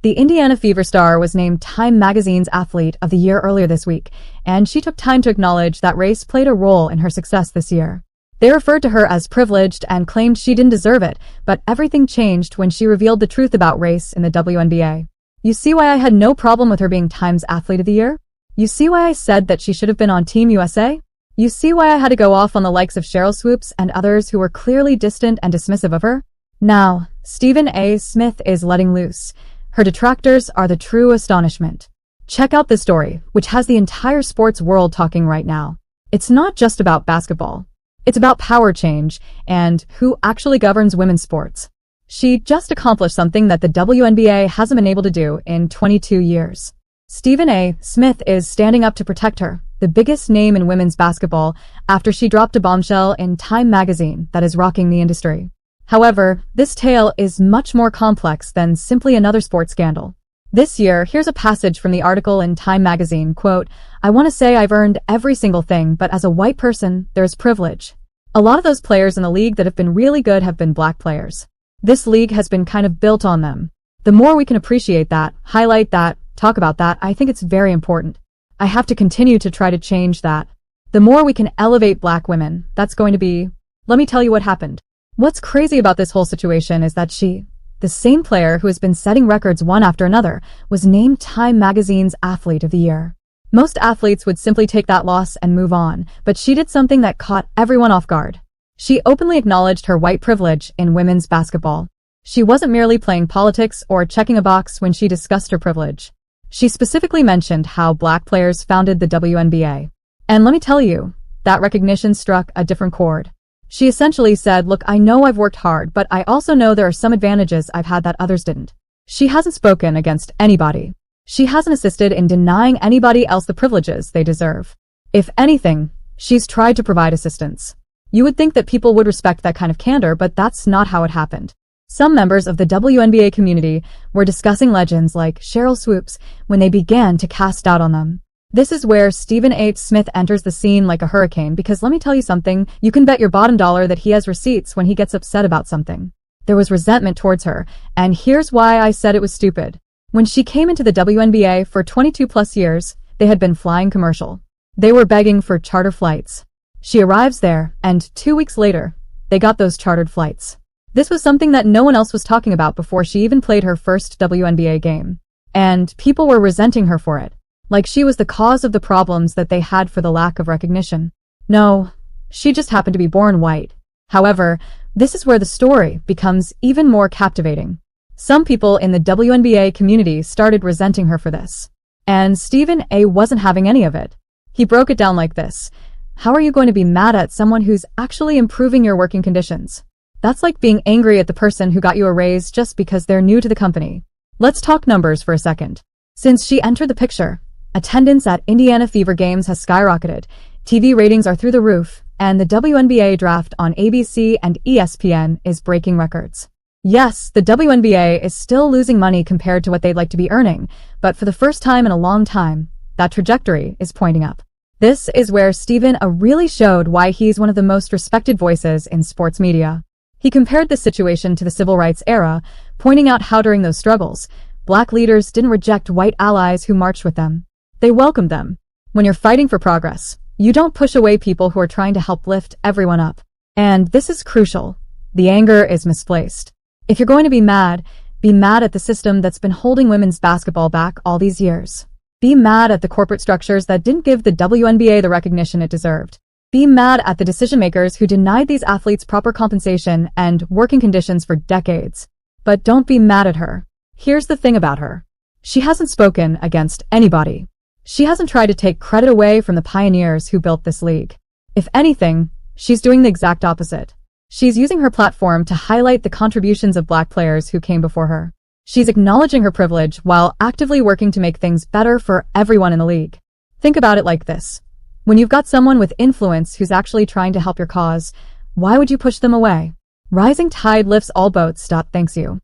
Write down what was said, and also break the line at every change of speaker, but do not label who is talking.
The Indiana Fever star was named Time magazine's Athlete of the Year earlier this week, and she took time to acknowledge that race played a role in her success this year. They referred to her as privileged and claimed she didn't deserve it, but everything changed when she revealed the truth about race in the WNBA. You see why I had no problem with her being Time's Athlete of the Year? You see why I said that she should have been on Team USA? You see why I had to go off on the likes of Sheryl Swoopes and others who were clearly distant and dismissive of her? Now, Stephen A. Smith is letting loose. Her detractors are the true astonishment. Check out this story, which has the entire sports world talking right now. It's not just about basketball. It's about power change and who actually governs women's sports. She just accomplished something that the WNBA hasn't been able to do in 22 years. Stephen A. Smith is standing up to protect her, the biggest name in women's basketball, after she dropped a bombshell in Time magazine that is rocking the industry. However, this tale is much more complex than simply another sports scandal. This year, here's a passage from the article in Time magazine, quote, "I want to say I've earned every single thing, but as a white person, there's privilege. A lot of those players in the league that have been really good have been black players. This league has been kind of built on them. The more we can appreciate that, highlight that, talk about that, I think it's very important. I have to continue to try to change that. The more we can elevate black women, that's going to be... Let me tell you what happened. What's crazy about this whole situation is that she, the same player who has been setting records one after another, was named Time magazine's Athlete of the Year. Most athletes would simply take that loss and move on, but she did something that caught everyone off guard. She openly acknowledged her white privilege in women's basketball. She wasn't merely playing politics or checking a box when she discussed her privilege. She specifically mentioned how black players founded the WNBA. And let me tell you, that recognition struck a different chord. She essentially said, look, I know I've worked hard, but I also know there are some advantages I've had that others didn't. She hasn't spoken against anybody. She hasn't assisted in denying anybody else the privileges they deserve. If anything, she's tried to provide assistance. You would think that people would respect that kind of candor, but that's not how it happened. Some members of the WNBA community were discussing legends like Sheryl Swoopes when they began to cast doubt on them. This is where Stephen A. Smith enters the scene like a hurricane, because let me tell you something, you can bet your bottom dollar that he has receipts when he gets upset about something. There was resentment towards her, and here's why I said it was stupid. When she came into the WNBA for 22 plus years, they had been flying commercial. They were begging for charter flights. She arrives there, and 2 weeks later, they got those chartered flights. This was something that no one else was talking about before she even played her first WNBA game. And people were resenting her for it. Like she was the cause of the problems that they had for the lack of recognition. No, she just happened to be born white. However, this is where the story becomes even more captivating. Some people in the WNBA community started resenting her for this. And Stephen A. wasn't having any of it. He broke it down like this. How are you going to be mad at someone who's actually improving your working conditions? That's like being angry at the person who got you a raise just because they're new to the company. Let's talk numbers for a second. Since she entered the picture, attendance at Indiana Fever games has skyrocketed, TV ratings are through the roof, and the WNBA draft on ABC and ESPN is breaking records. Yes, the WNBA is still losing money compared to what they'd like to be earning, but for the first time in a long time, that trajectory is pointing up. This is where Stephen A. really showed why he's one of the most respected voices in sports media. He compared this situation to the civil rights era, pointing out how during those struggles, black leaders didn't reject white allies who marched with them. They welcomed them. When you're fighting for progress, you don't push away people who are trying to help lift everyone up. And this is crucial. The anger is misplaced. If you're going to be mad at the system that's been holding women's basketball back all these years. Be mad at the corporate structures that didn't give the WNBA the recognition it deserved. Be mad at the decision makers who denied these athletes proper compensation and working conditions for decades. But don't be mad at her. Here's the thing about her. She hasn't spoken against anybody. She hasn't tried to take credit away from the pioneers who built this league. If anything, she's doing the exact opposite. She's using her platform to highlight the contributions of black players who came before her. She's acknowledging her privilege while actively working to make things better for everyone in the league. Think about it like this. When you've got someone with influence who's actually trying to help your cause, why would you push them away? Rising tide lifts all boats. Thanks you.